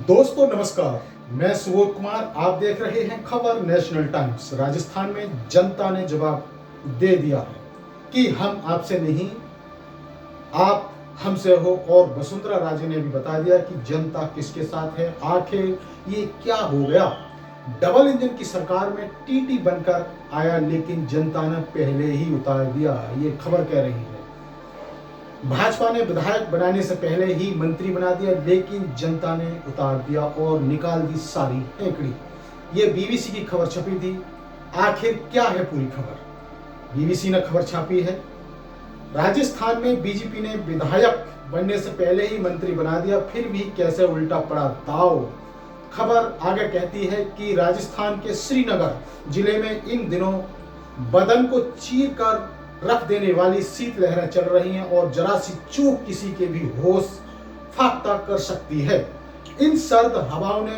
दोस्तों नमस्कार, मैं सुबोध कुमार। आप देख रहे हैं खबर नेशनल टाइम्स। राजस्थान में जनता ने जवाब दे दिया है कि हम आपसे नहीं, आप हमसे हो। और वसुंधरा राजे ने भी बता दिया कि जनता किसके साथ है। आखिर ये क्या हो गया? डबल इंजन की सरकार में टीटी बनकर आया, लेकिन जनता ने पहले ही उतार दिया, ये खबर कह रही है। भाजपा ने विधायक बनाने से पहले ही मंत्री बना दिया, लेकिन जनता ने उतार दिया और निकाल दी सारी हेकड़ी। ये बीबीसी की खबर छपी थी। आखिर क्या है पूरी खबर? बीबीसी ने खबर छापी है, राजस्थान में बीजेपी ने विधायक बनने से पहले ही मंत्री बना दिया, फिर भी कैसे उल्टा पड़ा दाव। खबर आगे कहती है कि राजस्थान के श्रीनगर जिले में इन दिनों बदन को चीर कर रख देने वाली शीतलहरें चल रही हैं और जरा सी चूक किसी के भी होश फाख्ता कर सकती है। इन सर्द हवाओं ने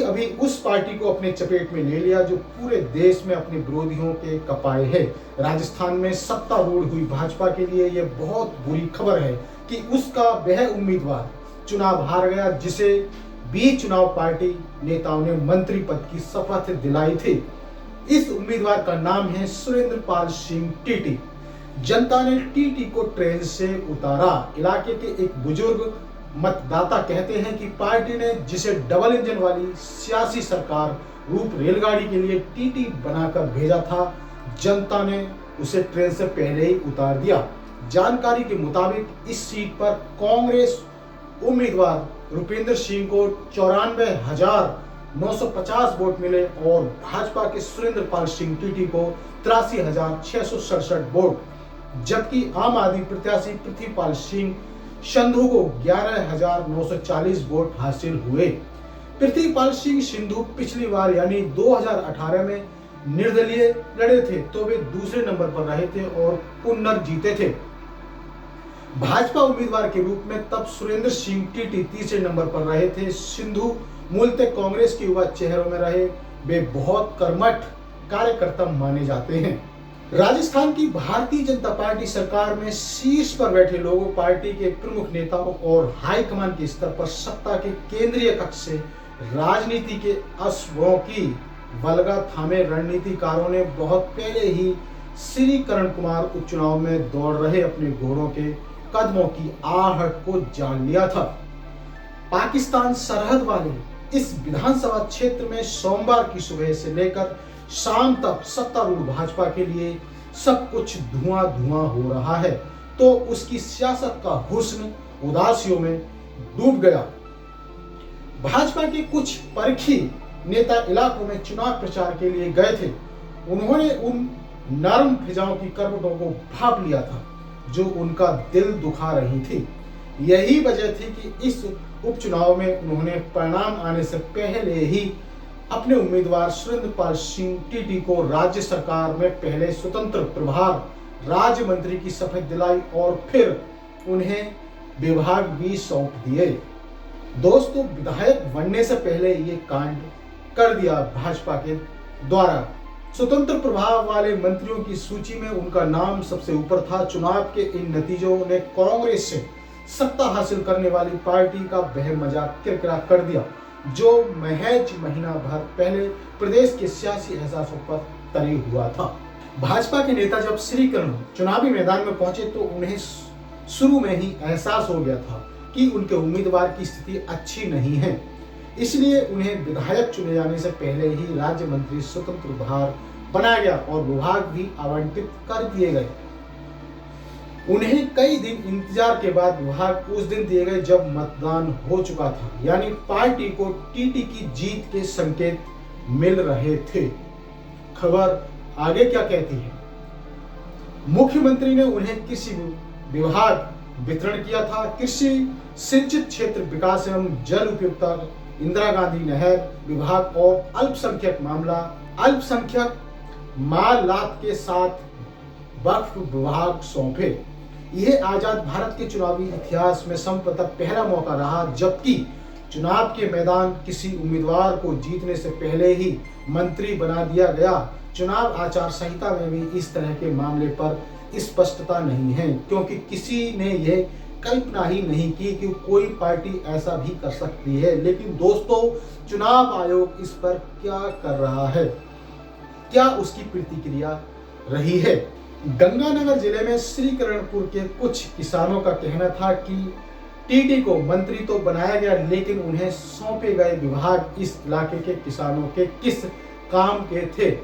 अभी उस पार्टी को अपने चपेट में ले लिया जो पूरे देश में अपने विरोधियों के कपाए है। राजस्थान में सत्तारूढ़ हुई भाजपा के लिए यह बहुत बुरी खबर है कि उसका वह उम्मीदवार चुनाव हार गया, जिसे भी चुनाव पार्टी नेताओं ने मंत्री पद की शपथ दिलाई थी। इस उम्मीदवार का नाम है सुरेंद्र पाल सिंह टीटी। जनता ने टीटी को ट्रेन से उतारा। इलाके के एक बुजुर्ग मतदाता कहते हैं कि पार्टी ने जिसे डबल इंजन वाली सियासी सरकार रूप रेलगाड़ी के लिए टीटी बनाकर भेजा था, जनता ने उसे ट्रेन से पहले ही उतार दिया। जानकारी के मुताबिक इस सीट पर कांग्रेस उम्मीदवार रुपेंद्र सिंह को 94,950 वोट मिले और भाजपा के सुरेंद्र पाल सिंह टीटी को 83,667 वोट, जबकि आम आदमी प्रत्याशी पृथ्वीपाल सिंह संधू को 11,940 वोट हासिल हुए। पृथ्वीपाल सिंह संधू पिछली बार यानी 2018 में निर्दलीय लड़े थे, तो वे दूसरे नंबर पर रहे थे और पुनर्जीते थे। भाजपा उम्मीदवार के रूप में तब सुरेंद्र सिंह टीटी तीसरे नंबर पर रहे थे। सिंधु मूलतः कांग्रेस के युवा चेहरों में रहे, वे बहुत कर्मठ कार्यकर्ता माने जाते हैं। राजस्थान की भारतीय जनता पार्टी सरकार में शीर्ष पर बैठे लोगों, पार्टी के प्रमुख नेताओं और हाईकमान के स्तर पर सत्ता के केंद्रीय कक्ष से राजनीति के असुओं की बलगा थामे रणनीतिकारों ने बहुत पहले ही श्री करण कुमार उपचुनाव में दौड़ रहे अपने घोड़ों के कदमों की आहट को जान लिया था। पाकिस्तान सरहद वाले इस विधानसभा क्षेत्र में सोमवार की सुबह से लेकर शाम तक सत्तारूढ़ भाजपा के लिए सब कुछ धुआं धुआं हो रहा है, तो उसकी सियासत का हुस्न उदासियों में डूब गया। भाजपा के कुछ परखी नेता इलाकों में चुनाव प्रचार के लिए गए थे। उन्होंने उन नरम फिजाओं की करवटों को भाप लिया था जो उनका दिल दुखा रही थी। यही वजह थी कि इस उपचुनाव में उन्होंने परिणाम आने से पहले ही अपने उम्मीदवार सुरेंद्र पाल सिंह टीटी को राज्य सरकार में पहले स्वतंत्र प्रभार राज्य मंत्री की शपथ दिलाई और फिर उन्हें विभाग भी सौंप दिए। दोस्तों, विधायक बनने से पहले ये कांड कर दिया भाजपा के द्वारा। स्वतंत्र प्रभाव वाले मंत्रियों की सूची में उनका नाम सबसे ऊपर था। चुनाव के इन नतीजों ने कांग्रेस से सत्ता हासिल करने वाली पार्टी का वह मजाक किरकिरा कर दिया जो महज महीना भर पहले प्रदेश के सियासी एहसासों पर तरी हुआ था। भाजपा के नेता जब श्रीकरण चुनावी मैदान में पहुंचे तो उन्हें शुरू में ही एहसास हो गया था कि उनके उम्मीदवार की स्थिति अच्छी नहीं है, इसलिए उन्हें विधायक चुने जाने से पहले ही राज्य मंत्री स्वतंत्र प्रभार बनाया गया और विभाग भी आवंटित कर दिए गए। उन्हें कई दिन इंतजार के बाद विभाग उस दिन दिए गए जब मतदान हो चुका था, यानी पार्टी को टीटी की जीत के संकेत मिल रहे थे। खबर आगे क्या कहती है? मुख्यमंत्री ने उन्हें कृषि विभाग वितरण किया था। कृषि सिंचित क्षेत्र विकास एवं जल उपयोगिता, इंदिरा गांधी नहर विभाग और अल्पसंख्यक मालात के साथ वक्फ विभाग सौंपे। यह आजाद भारत के चुनावी इतिहास में संभवतः पहला मौका रहा जबकि चुनाव के मैदान किसी उम्मीदवार को जीतने से पहले ही मंत्री बना दिया गया। चुनाव आचार संहिता में भी इस तरह के मामले पर स्पष्टता नहीं है, क्योंकि किसी ने यह कल्पना ही नहीं की कि कोई पार्टी ऐसा भी कर सकती है। लेकिन दोस्तों, चुनाव आयोग इस पर क्या कर रहा है, क्या उसकी प्रतिक्रिया रही है? गंगानगर जिले में श्रीकरणपुर के कुछ किसानों का कहना था कि टीटी को मंत्री तो बनाया गया, लेकिन उन्हें सौंपे गए विभाग इस इलाके के किसानों के किस काम के थे।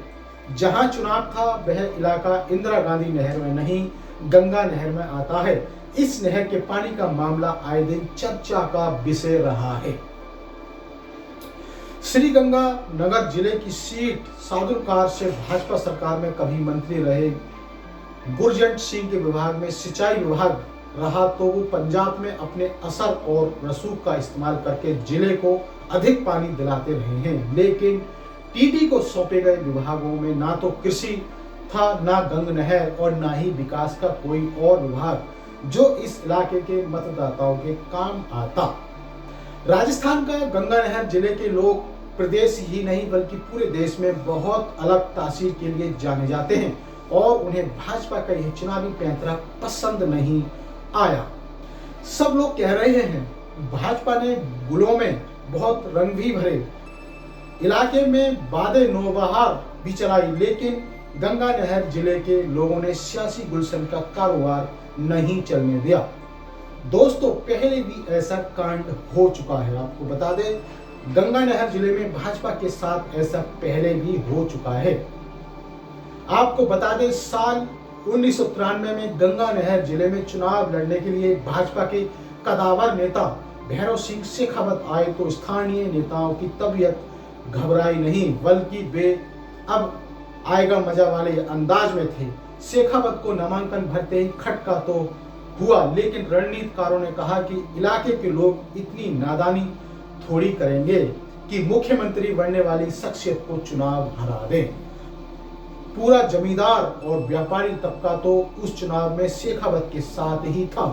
जहां चुनाव था वह इलाका इंदिरा गांधी नहर में नहीं, गंगा नहर में आता है। इस नहर के पानी का मामला आए दिन चर्चा का विषय रहा है। श्री गंगानगर जिले की सीट सादुलकार से भाजपा सरकार में कभी मंत्री रहे गुरजंट सिंह के विभाग में सिंचाई विभाग रहा, तो वो पंजाब में अपने असर और रसूख का इस्तेमाल करके जिले को अधिक पानी दिलाते रहे हैं। लेकिन टीटी को सौंपे गए विभागों में ना तो कृषि था, ना गंग नहर और ना ही विकास का कोई और विभाग जो इस इलाके के मतदाताओं के काम आता। राजस्थान का गंगा नहर जिले के लोग प्रदेश ही नहीं बल्कि पूरे देश में बहुत अलग तासीर के लिए जाने जाते हैं और उन्हें भाजपा का यह चुनावी पैंतरा पसंद नहीं आया। सब लोग कह रहे हैं भाजपा ने गुलों में बहुत रंग भी भरे, इलाके में बादे नौबहार भी चलाई, लेकिन गंगा नहर जिले के लोगों ने सियासी गुलशन का कारोबार नहीं चलने दिया। दोस्तों, पहले भी ऐसा कांड हो चुका है। आपको बता दें, गंगा नहर जिले में भाजपा के साथ ऐसा पहले भी हो चुका है। आपको बता दें, साल 1993 में गंगा नहर जिले में चुनाव लड़ने के लिए भाजपा के कदावर नेता भैरव सिंह शेखावत आए तो स्थानीय नेताओं की तबीयत घबराई नहीं, बल्कि वे अब आएगा मजा वाले अंदाज में थे। शेखावत को नामांकन भरते ही खटका तो हुआ, लेकिन रणनीतिकारों ने कहा कि इलाके के लोग इतनी नादानी थोड़ी करेंगे कि मुख्यमंत्री बनने वाली शख्सियत को चुनाव हरा दें। पूरा जमींदार और व्यापारी तबका तो उस चुनाव में शेखावत के साथ ही था।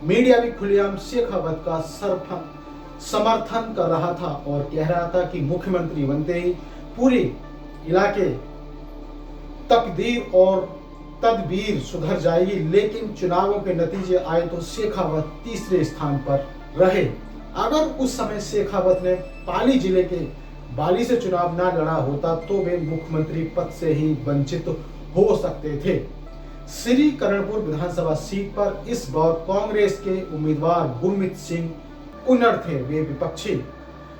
मीडिया भी खुलेआम शेखावत का समर्थन कर रहा था और कह रहा था कि मुख्यमंत्री बनते ही पूरे इलाके तकदीर और तदबीर सुधर जाएगी। लेकिन चुनावों के नतीजे आए तो शेखावत तीसरे स्थान पर रहे। अगर उस समय शेखावत ने पाली जिले के बाली से चुनाव ना लड़ा होता तो वे मुख्यमंत्री पद से ही वंचित हो सकते थे। श्रीकरणपुर विधानसभा सीट पर इस बार कांग्रेस के उम्मीदवार गुरमीत सिंह कुन्नर थे। वे विपक्षी,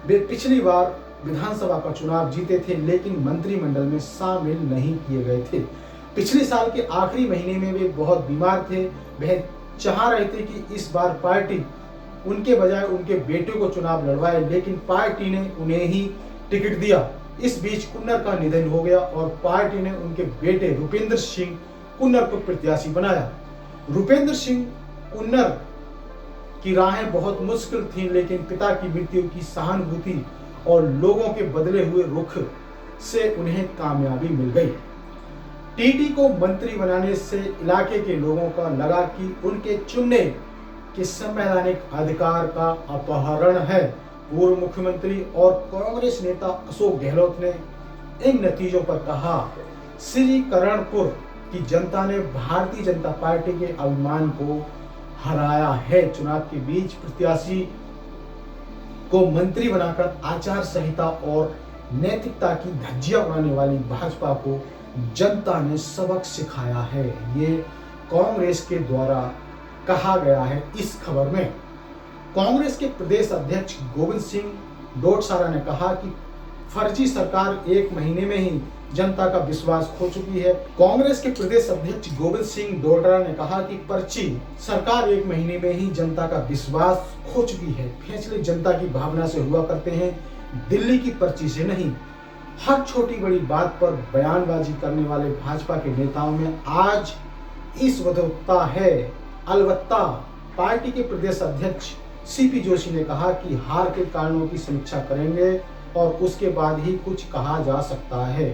वे पिछली बार विधानसभा का चुनाव जीते थे, लेकिन मंत्रिमंडल में शामिल नहीं किए गए थे। पिछले साल के आखिरी महीने में वे बहुत बीमार थे। वह चाह रहे थे कि इस बार पार्टी उनके बजाय उनके बेटे को चुनाव लड़वाए, लेकिन पार्टी ने उन्हें ही टिकट दिया। इस बीच कुन्नर का निधन हो गया और पार्टी ने उनके बेटे रुपेंद्र सिंह कुन्नर को प्रत्याशी बनाया। रुपेंद्र सिंह कुन्नर की राहें बहुत मुश्किल थीं, लेकिन पिता की मृत्यु की सहानुभूति और लोगों के बदले हुए रुख से उन्हें कामयाबी मिल गई। टीटी को मंत्री बनाने से इलाके के लोगों का लगा कि उनके चुनने के संवैधानिक अधिकार का अपहरण है। पूर्व मुख्यमंत्री और कांग्रेस नेता अशोक गहलोत ने इन नतीजों पर कहा, श्रीकरणपुर की जनता ने भारतीय जनता पार्टी के अभिमान को हराया है। चुनाव के बीच प्रत्याशी को मंत्री बनाकर आचार संहिता और नैतिकता की धज्जियां उड़ाने वाली भाजपा को जनता ने सबक सिखाया है। ये कांग्रेस के द्वारा कहा गया है। इस खबर में कांग्रेस के प्रदेश अध्यक्ष गोविंद सिंह डोटासरा ने कहा कि फर्जी सरकार 1 महीने में ही जनता का विश्वास खो चुकी है। कांग्रेस के प्रदेश अध्यक्ष गोविंद सिंह डोटासरा ने कहा कि पर्ची सरकार 1 महीने में ही जनता का विश्वास खो चुकी है। फैसले जनता की भावना से हुआ करते हैं, दिल्ली की पर्ची से नहीं। हर छोटी बड़ी बात पर बयानबाजी करने वाले भाजपा के नेताओं में आज इस वधोत्ता है। अलबत्ता पार्टी के प्रदेश अध्यक्ष सीपी जोशी ने कहा कि हार के कारणों की समीक्षा करेंगे और उसके बाद ही कुछ कहा जा सकता है।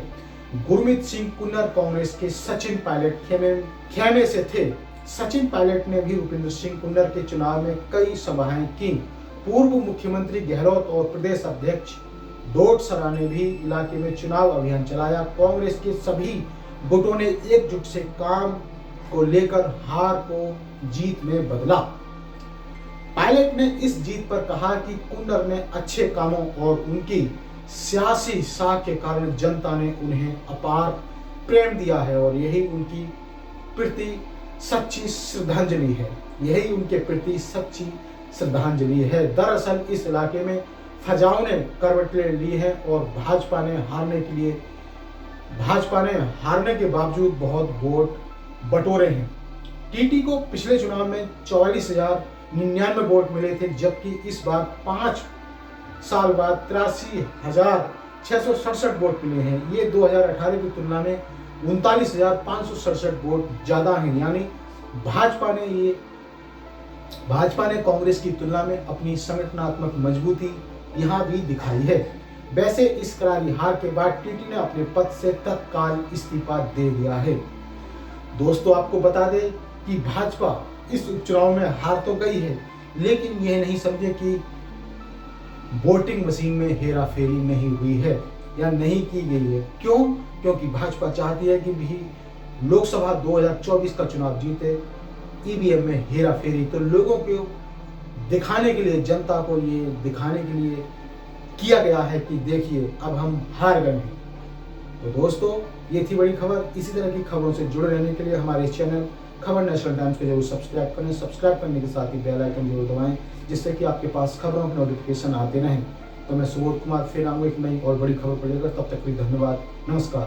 गुरमीत सिंह कुन्नर कांग्रेस के सचिन पायलट खेमे से थे। सचिन पायलट ने भी रुपेंद्र सिंह कुन्नर के चुनाव में कई सभाएं की। पूर्व मुख्यमंत्री गहलोत और प्रदेश अध्यक्ष डोटासरा ने भी इलाके में चुनाव अभियान चलाया। कांग्रेस के सभी गुटों ने एकजुट से काम को लेकर हार को जीत में बदला। पायलट ने इस जीत पर कहा कि कुंडर ने अच्छे कामों और उनकी सियासी साख के कारण जनता ने उन्हें अपार प्रेम दिया है और यही उनकी प्रति सच्ची श्रद्धांजलि है। यही उनके प्रति सच्ची श्रद्धांजलि है। दरअसल इस इलाके में फजाओं ने करवट ले ली है और भाजपा ने हारने के बावजूद बहुत वोट बटोरे हैं। टीटी को पिछले चुनाव में 44,099 वोट मिले थे, जबकि इस बार 5 साल बाद 83,667 वोट मिले हैं। ये 2018 की तुलना में 39,567 वोट ज्यादा हैं। यानी भाजपा ने कांग्रेस की तुलना में अपनी संगठनात्मक मजबूती यहां भी दिखाई है। वैसे इस करारी हार के बाद टीटी ने अपने पद से तत्काल इस्तीफा दे दिया है। दोस्तों, आपको बता दें कि भाजपा इस उपचुनाव में हार तो गई है, लेकिन यह नहीं समझे कि वोटिंग मशीन में हेरा फेरी नहीं हुई है या नहीं की गई है। क्यों? क्योंकि भाजपा चाहती है कि भी लोकसभा 2024 का चुनाव जीते, ईवीएम में हेरा फेरी। तो लोगों को दिखाने के लिए, जनता को ये दिखाने के लिए किया गया है कि देखिए अब हम हार गए हैं। तो दोस्तों, ये थी बड़ी खबर। इसी तरह की खबरों से जुड़े रहने के लिए हमारे इस चैनल खबर नेशनल टाइम्स को जरूर सब्सक्राइब करें। सब्सक्राइब करने के साथ ही बेल आइकन जरूर दबाएं, जिससे कि आपके पास खबरों के नोटिफिकेशन आते रहें। तो मैं सुबोध कुमार फिर आऊँगा एक नई और बड़ी खबर पर लेकर। तब तक के लिए धन्यवाद। नमस्कार।